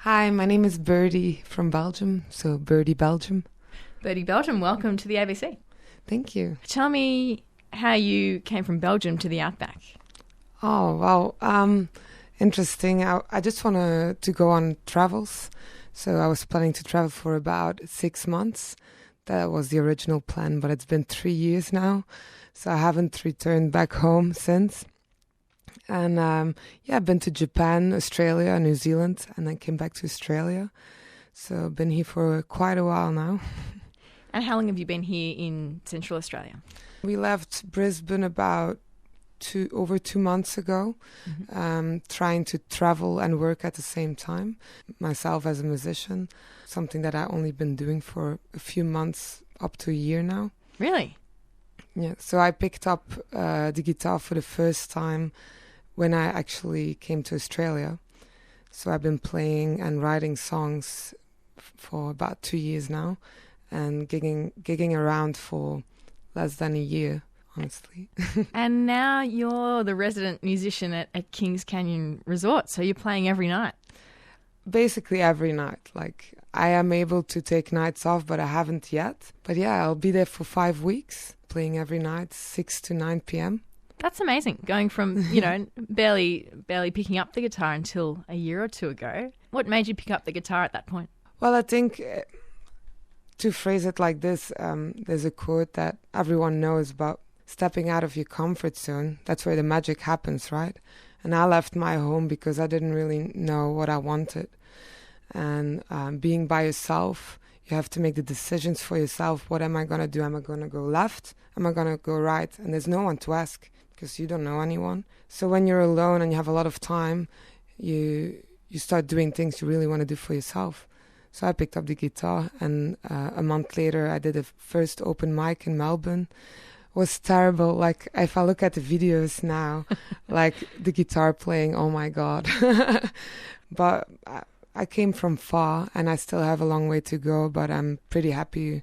Hi, my name is Birdie from Belgium, so Birdie Belgium. Birdie Belgium, welcome to the ABC. Thank you. Tell me how you came from Belgium to the Outback. Oh, wow. Interesting. I just wanted to go on travels. So I was planning to travel for about 6 months. That was the original plan, but it's been 3 years now. So I haven't returned back home since. And I've been to Japan, Australia, New Zealand, and then came back to Australia. So I've been here for quite a while now. And how long have you been here in Central Australia? We left Brisbane about over 2 months ago, trying to travel and work at the same time. Myself as a musician, something that I've only been doing for a few months, up to a year now. Really? Yeah, so I picked up the guitar for the first time when I actually came to Australia. So I've been playing and writing songs for about 2 years now, and gigging around for less than a year, honestly. And now you're the resident musician at Kings Canyon Resort, so you're playing every night. Basically every night. Like, I am able to take nights off, but I haven't yet. But yeah, I'll be there for 5 weeks, playing every night, 6 to 9 p.m. That's amazing, going from, barely picking up the guitar until a year or two ago. What made you pick up the guitar at that point? Well, I think to phrase it like this, there's a quote that everyone knows about stepping out of your comfort zone. That's where the magic happens, right? And I left my home because I didn't really know what I wanted. And being by yourself, you have to make the decisions for yourself. What am I going to do? Am I going to go left? Am I going to go right? And there's no one to ask because you don't know anyone. So when you're alone and you have a lot of time, you start doing things you really want to do for yourself. So I picked up the guitar, and a month later I did a first open mic in Melbourne. It was terrible. Like, if I look at the videos now, like the guitar playing, oh my God. But I came from far, and I still have a long way to go, but I'm pretty happy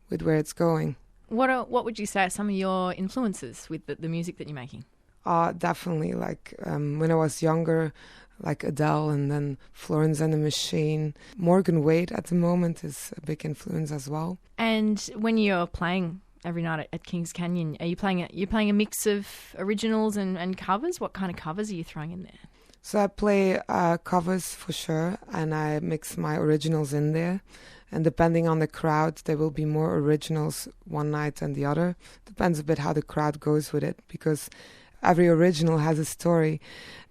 with where it's going. What would you say are some of your influences with the music that you're making? Definitely. Like, when I was younger, like Adele, and then Florence and the Machine. Morgan Wade at the moment is a big influence as well. And when you're playing every night at Kings Canyon, you're playing a mix of originals and covers? What kind of covers are you throwing in there? So I play covers for sure, and I mix my originals in there. And depending on the crowd, there will be more originals one night than the other. Depends a bit how the crowd goes with it, because every original has a story.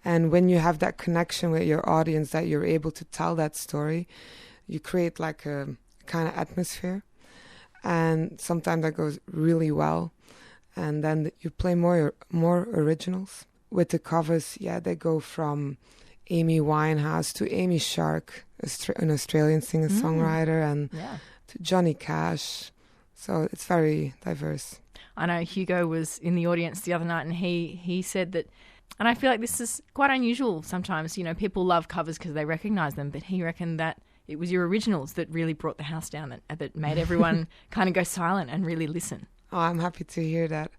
And when you have that connection with your audience, that you're able to tell that story, you create like a kind of atmosphere. And sometimes that goes really well. And then you play more originals. With the covers, they go from Amy Winehouse to Amy Shark, an Australian singer-songwriter, and to Johnny Cash. So it's very diverse. I know Hugo was in the audience the other night, and he said that, and I feel like this is quite unusual sometimes. People love covers because they recognise them, but he reckoned that it was your originals that really brought the house down, that made everyone kind of go silent and really listen. Oh, I'm happy to hear that.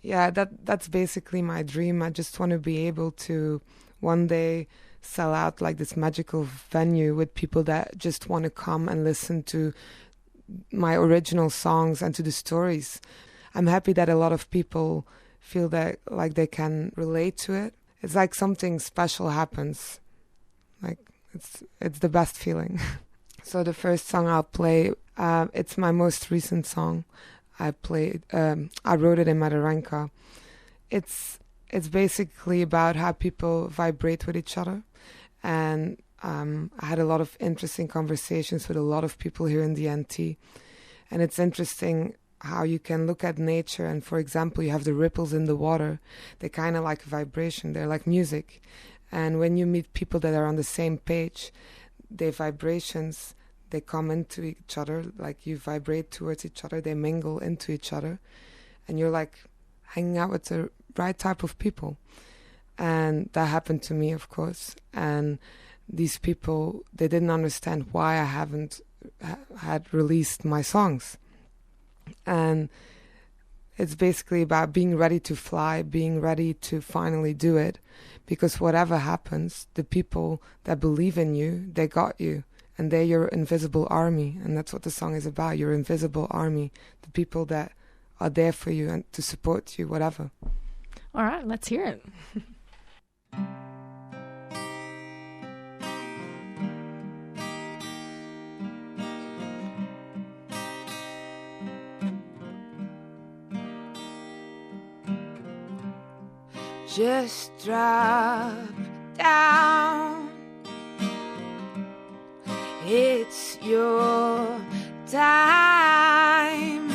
Yeah, that's basically my dream. I just want to be able to one day sell out like this magical venue with people that just want to come and listen to my original songs and to the stories. I'm happy that a lot of people feel that like they can relate to it. It's like something special happens. Like it's the best feeling. So the first song I'll play, it's my most recent song. I wrote it in Madaranka. It's basically about how people vibrate with each other. And I had a lot of interesting conversations with a lot of people here in the NT. And it's interesting how you can look at nature, and for example, you have the ripples in the water. They're kind of like a vibration. They're like music. And when you meet people that are on the same page, their vibrations, they come into each other, like you vibrate towards each other, they mingle into each other, and you're like hanging out with the right type of people. And that happened to me, of course. And these people, they didn't understand why I haven't had released my songs. And It's basically about being ready to fly, being ready to finally do it. Because whatever happens, the people that believe in you, they got you. And they're your invisible army. And that's what the song is about, your invisible army. The people that are there for you and to support you, whatever. All right, let's hear it. Just drop down. It's your time.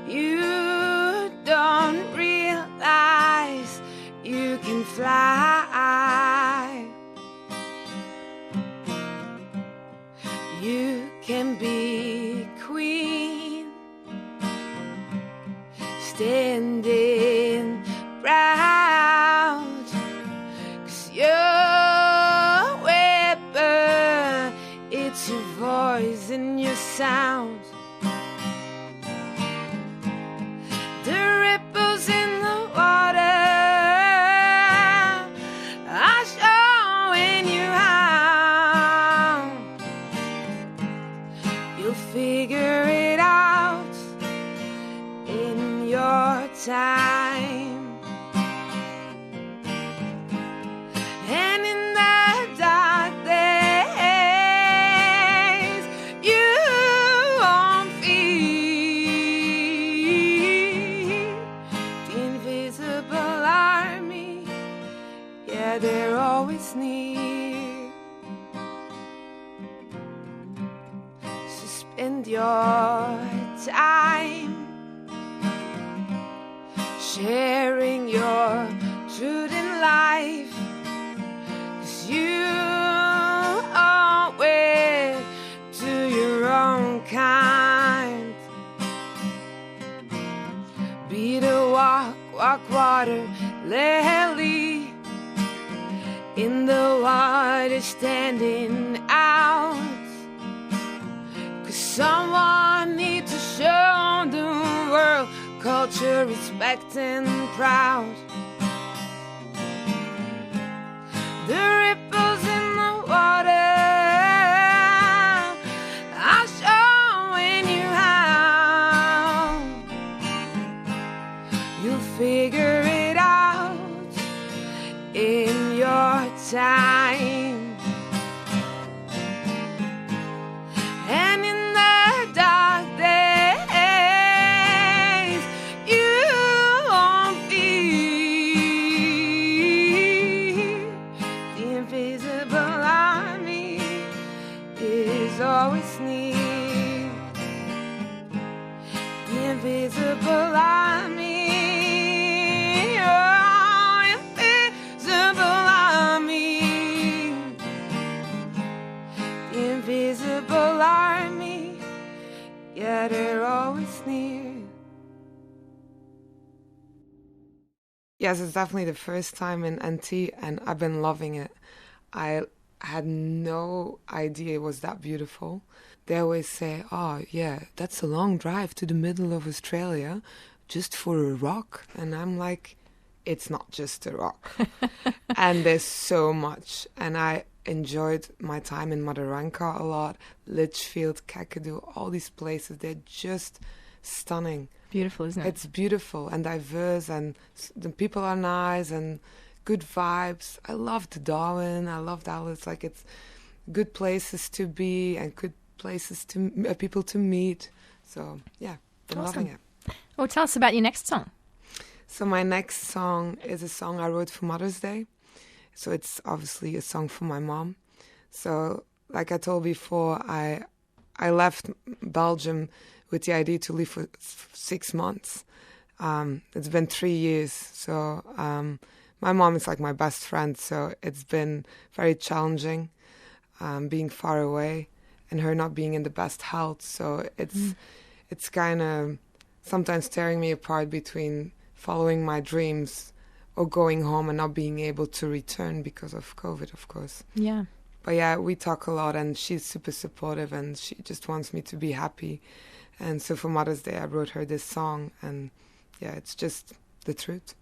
You don't realize you can fly. You can be queen, standing proud, 'cause your weapon, it's your voice and your sound. The ripples in the water are showing you how. You'll figure it out in your time. And in the dark days, you won't fear the invisible army. Yeah, they're always near. So spend your time sharing your truth in life. You owe it to your own kind. Be the walk water lily in the water standing out. 'Cause someone needs to show the world culture, respect and proud. The ripples in the water are showing you how. You'll figure it out in your time. And in the dark days, you won't fear. The invisible army is always near. The invisible army, oh, invisible army. The invisible army, yeah, they're always near. Yes, it's definitely the first time in NT, and I've been loving it. I had no idea it was that beautiful. They always say, oh, yeah, that's a long drive to the middle of Australia just for a rock. And I'm like, it's not just a rock. And there's so much. And I enjoyed my time in Madaranka a lot, Litchfield, Kakadu, all these places. They're just stunning. Beautiful, isn't it? It's beautiful and diverse, and the people are nice and good vibes. I loved Darwin. I loved Alice. Like, it's good places to be and good places to people to meet. So yeah, been loving it. Well, tell us about your next song. So my next song is a song I wrote for Mother's Day. So it's obviously a song for my mom. So like I told before, I left Belgium with the idea to live for 6 months. It's been 3 years. So my mom is like my best friend. So it's been very challenging being far away and her not being in the best health. So it's kind of sometimes tearing me apart between following my dreams or going home and not being able to return because of COVID, of course. Yeah. But yeah, we talk a lot and she's super supportive and she just wants me to be happy. And so for Mother's Day, I wrote her this song, and yeah, it's just the truth.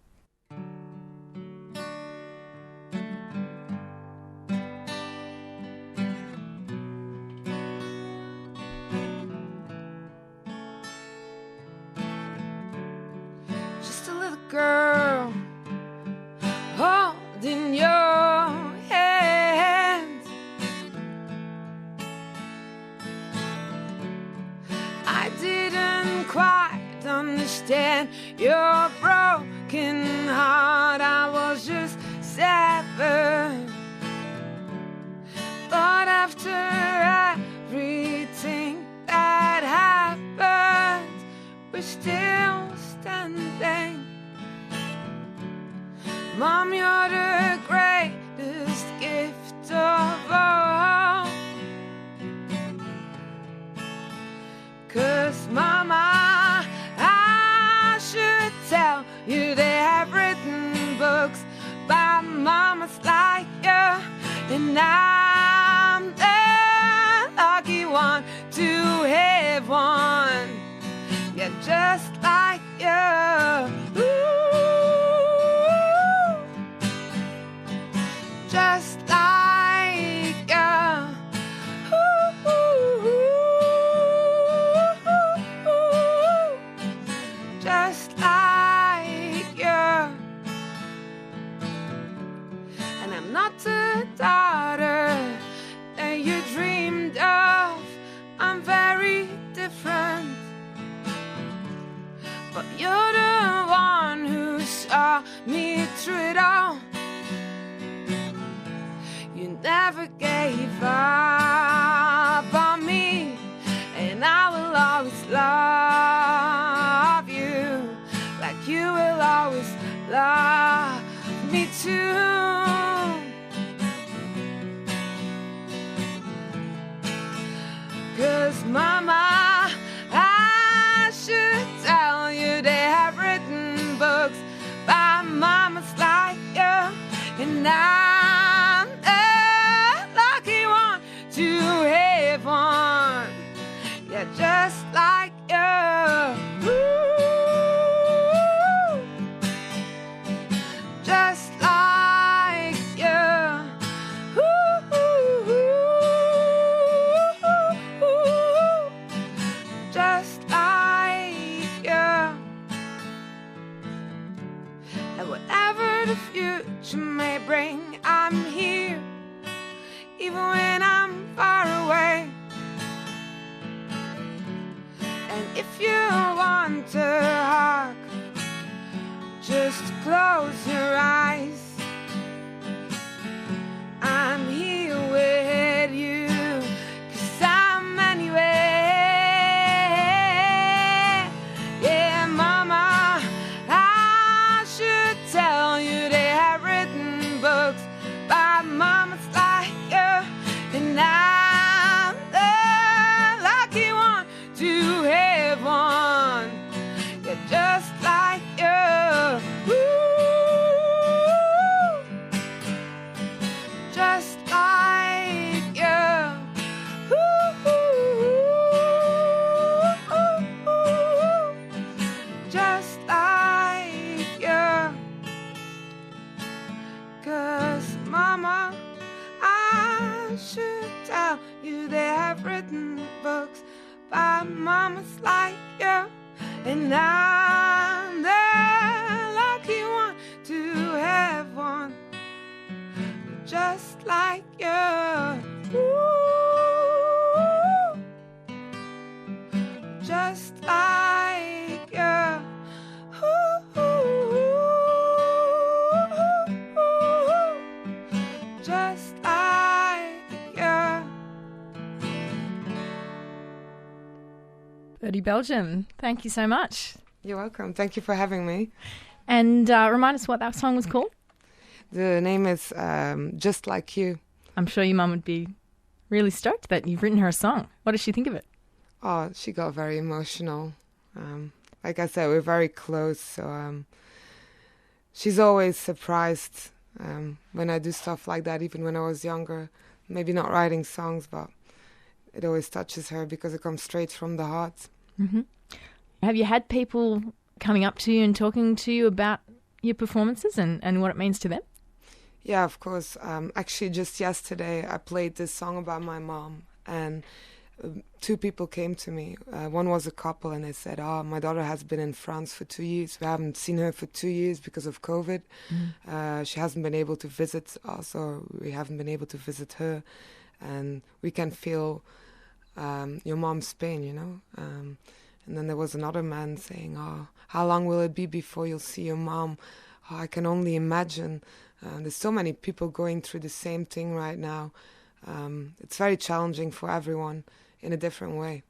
Just a little girl holding your hand. I didn't quite understand your broken heart. I was just 7, but after everything that happened, we're still standing. Mom, you're the greatest gift of all. 'Cause Mama, I should tell you they have written books by mamas like you, and I'm the lucky one to have one, yeah, just like you. Ooh, just like you. Just like you. And I'm not the daughter that you dreamed of. I'm very different, but you're the one who saw me through it all. You never gave up on me, and I will always love you like you will always love me too. 'Cause Mama, I should tell you they have written books by mamas like you, and I'm the lucky one to have one, yeah, just like you. Ooh, just like you. Ooh, just like you. And whatever the future may bring, I'm here, even when I'm far away. And if you want to hug, just close your eyes. I'm here with you, 'cause I'm anywhere. Yeah, Mama, I should tell you they have written books by mamas like you, and I'm the lucky one to have one, yeah, just like you. Ooh, just like you. Ooh, just like you. 'Cause Mama, I should tell you they have written books by mamas like you, and I'm the lucky one to have one, just like you. Ooh, just like you. Ooh, just like you. Birdie Belgium, thank you so much. You're welcome. Thank you for having me. And remind us what that song was called. The name is Just Like You. I'm sure your mum would be really stoked that you've written her a song. What does she think of it? Oh, she got very emotional. Like I said, we're very close, so she's always surprised when I do stuff like that, even when I was younger. Maybe not writing songs, but it always touches her because it comes straight from the heart. Mm-hmm. Have you had people coming up to you and talking to you about your performances and what it means to them? Yeah, of course. Actually, just yesterday, I played this song about my mom, and two people came to me. One was a couple, and they said, "Oh, my daughter has been in France for 2 years. We haven't seen her for 2 years because of COVID. She hasn't been able to visit us, or we haven't been able to visit her, and we can feel your mom's pain, you know." And then there was another man saying, "Oh, how long will it be before you'll see your mom? Oh, I can only imagine." There's so many people going through the same thing right now. It's very challenging for everyone in a different way.